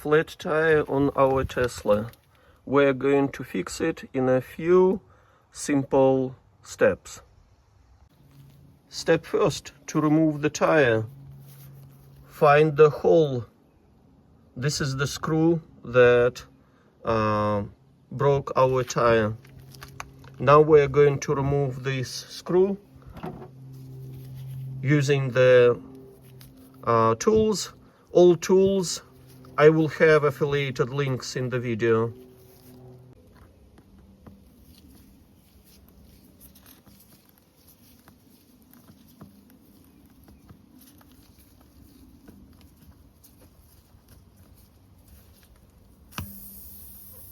flat tire on our Tesla. We're going to fix it in a few simple steps. Step first, to remove the tire. Find the hole. This is the screw that broke our tire. Now we're going to remove this screw using the tools. All tools, I will have affiliated links in the video.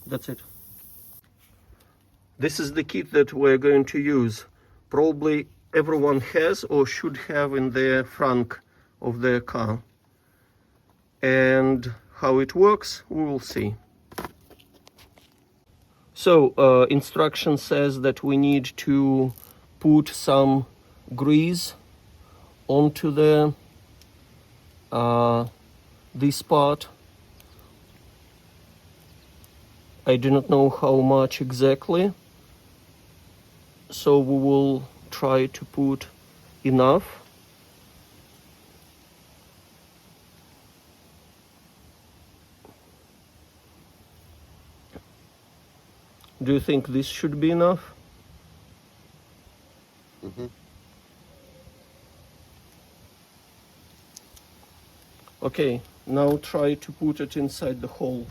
That's it. This is the kit that we're going to use. Probably everyone has or should have in their front of their car. And how it works, we will see. So, instruction says that we need to put some grease onto the this part. I do not know how much exactly, so we will try to put enough. Do you think this should be enough? Mm-hmm. Okay, now try to put it inside the hole.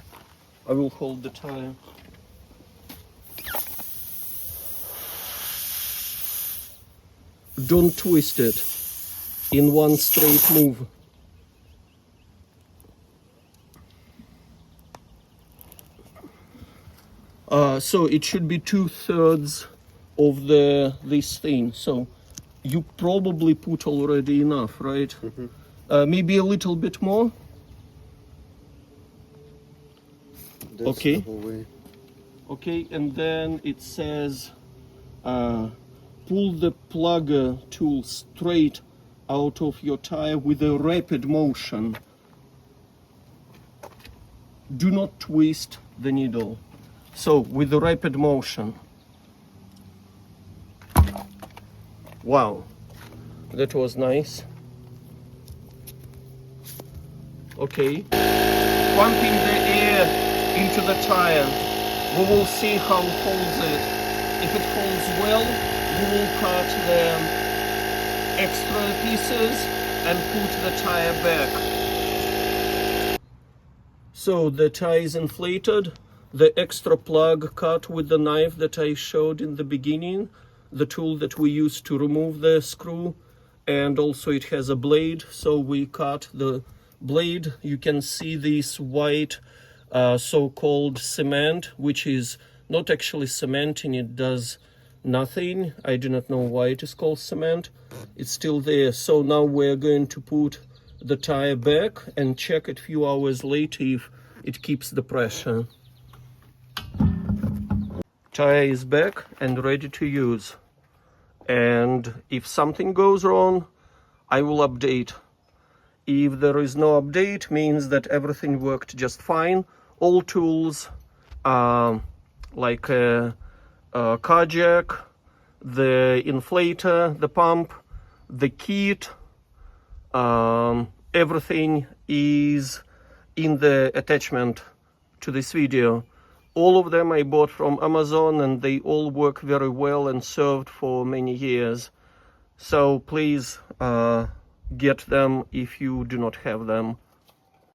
I will hold the tire. Don't twist it in one straight move. So it should be 2/3 of this thing. So you probably put already enough, right? Mm-hmm. Maybe a little bit more. That's okay. The whole way. Okay, and then it says pull the plugger tool straight out of your tire with a rapid motion. Do not twist the needle. So, with a rapid motion. Wow, that was nice. Okay, pumping the air into the tire. We will see how it holds it. If it holds well, we will cut the extra pieces and put the tire back. So the tire is inflated. The extra plug cut with the knife that I showed in the beginning, the tool that we use to remove the screw, and also it has a blade, so we cut the blade. You can see this white so-called cement, which is not actually cement and it does nothing. I do not know why it is called cement. It's still there. So now we're going to put the tire back and check it a few hours later if it keeps the pressure. Tire is back and ready to use. And if something goes wrong, I will update. If there is no update, means that everything worked just fine. All tools, like a car jack, the inflator, the pump, the kit, everything is in the attachment to this video. All of them I bought from Amazon and they all work very well and served for many years. So please get them if you do not have them.